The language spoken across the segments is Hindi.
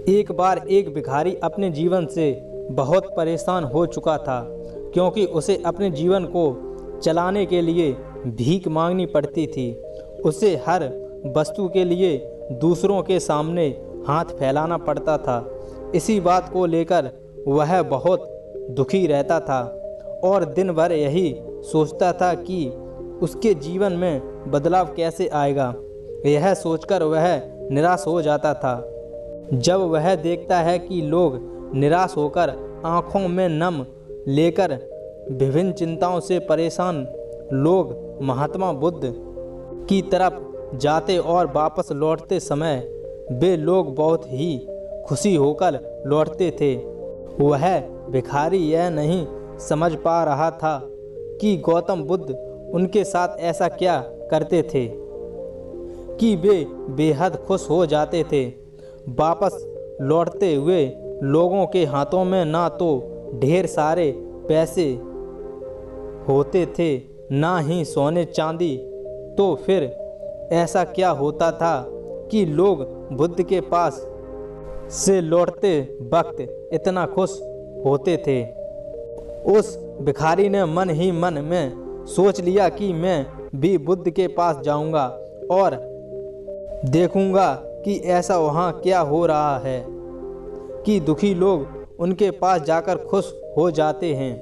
एक बार एक भिखारी अपने जीवन से बहुत परेशान हो चुका था, क्योंकि उसे अपने जीवन को चलाने के लिए भीख मांगनी पड़ती थी। उसे हर वस्तु के लिए दूसरों के सामने हाथ फैलाना पड़ता था। इसी बात को लेकर वह बहुत दुखी रहता था और दिन भर यही सोचता था कि उसके जीवन में बदलाव कैसे आएगा। यह सोचकर वह निराश हो जाता था। जब वह देखता है कि लोग निराश होकर आंखों में नम लेकर विभिन्न चिंताओं से परेशान लोग महात्मा बुद्ध की तरफ जाते और वापस लौटते समय वे लोग बहुत ही खुशी होकर लौटते थे। वह भिखारी यह नहीं समझ पा रहा था कि गौतम बुद्ध उनके साथ ऐसा क्या करते थे कि वे बेहद खुश हो जाते थे। वापस लौटते हुए लोगों के हाथों में ना तो ढेर सारे पैसे होते थे, ना ही सोने चांदी। तो फिर ऐसा क्या होता था कि लोग बुद्ध के पास से लौटते वक्त इतना खुश होते थे। उस भिखारी ने मन ही मन में सोच लिया कि मैं भी बुद्ध के पास जाऊंगा और देखूंगा कि ऐसा वहाँ क्या हो रहा है कि दुखी लोग उनके पास जाकर खुश हो जाते हैं।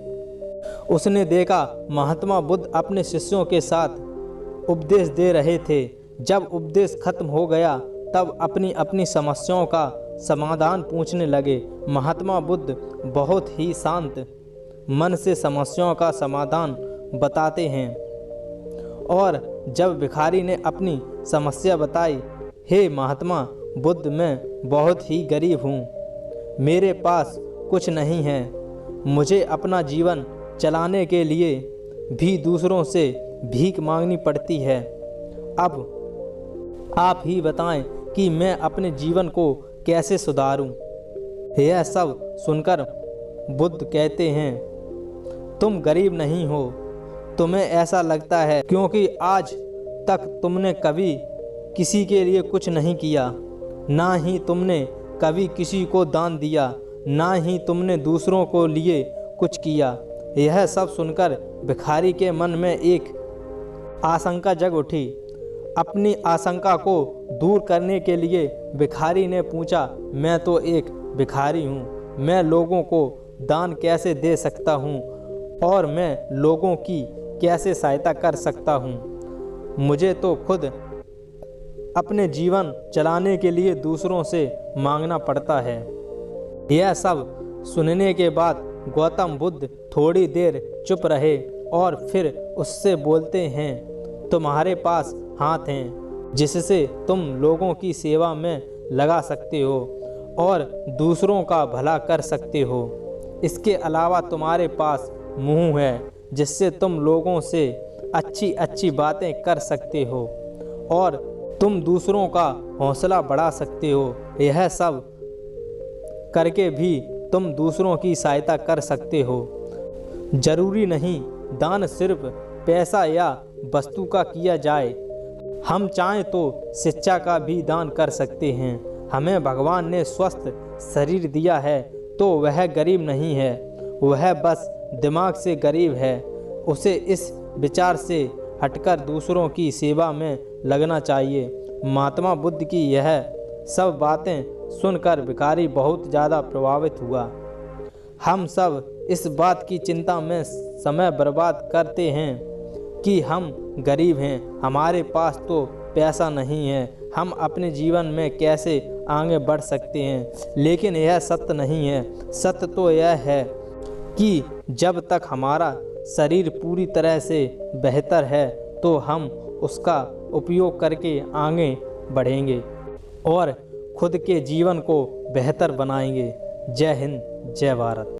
उसने देखा महात्मा बुद्ध अपने शिष्यों के साथ उपदेश दे रहे थे। जब उपदेश खत्म हो गया तब अपनी अपनी समस्याओं का समाधान पूछने लगे। महात्मा बुद्ध बहुत ही शांत मन से समस्याओं का समाधान बताते हैं। और जब भिखारी ने अपनी समस्या बताई, हे महात्मा बुद्ध, मैं बहुत ही गरीब हूँ, मेरे पास कुछ नहीं है, मुझे अपना जीवन चलाने के लिए भी दूसरों से भीख मांगनी पड़ती है। अब आप ही बताएं कि मैं अपने जीवन को कैसे सुधारूं। यह सब सुनकर बुद्ध कहते हैं, तुम गरीब नहीं हो, तुम्हें ऐसा लगता है क्योंकि आज तक तुमने कभी किसी के लिए कुछ नहीं किया, ना ही तुमने कभी किसी को दान दिया, ना ही तुमने दूसरों को लिए कुछ किया। यह सब सुनकर भिखारी के मन में एक आशंका जग उठी। अपनी आशंका को दूर करने के लिए भिखारी ने पूछा, मैं तो एक भिखारी हूँ, मैं लोगों को दान कैसे दे सकता हूँ और मैं लोगों की कैसे सहायता कर सकता हूँ। मुझे तो खुद अपने जीवन चलाने के लिए दूसरों से मांगना पड़ता है। यह सब सुनने के बाद गौतम बुद्ध थोड़ी देर चुप रहे और फिर उससे बोलते हैं, तुम्हारे पास हाथ हैं जिससे तुम लोगों की सेवा में लगा सकते हो और दूसरों का भला कर सकते हो। इसके अलावा तुम्हारे पास मुंह है जिससे तुम लोगों से अच्छी अच्छी बातें कर सकते हो और तुम दूसरों का हौसला बढ़ा सकते हो। यह सब करके भी तुम दूसरों की सहायता कर सकते हो। जरूरी नहीं दान सिर्फ पैसा या वस्तु का किया जाए, हम चाहें तो शिक्षा का भी दान कर सकते हैं। हमें भगवान ने स्वस्थ शरीर दिया है तो वह गरीब नहीं है, वह बस दिमाग से गरीब है। उसे इस विचार से हटकर दूसरों की सेवा में लगना चाहिए। महात्मा बुद्ध की यह सब बातें सुनकर भिखारी बहुत ज़्यादा प्रभावित हुआ। हम सब इस बात की चिंता में समय बर्बाद करते हैं कि हम गरीब हैं, हमारे पास तो पैसा नहीं है, हम अपने जीवन में कैसे आगे बढ़ सकते हैं। लेकिन यह सत्य नहीं है। सत्य तो यह है कि जब तक हमारा शरीर पूरी तरह से बेहतर है तो हम उसका उपयोग करके आगे बढ़ेंगे और खुद के जीवन को बेहतर बनाएंगे। जय हिंद, जय भारत।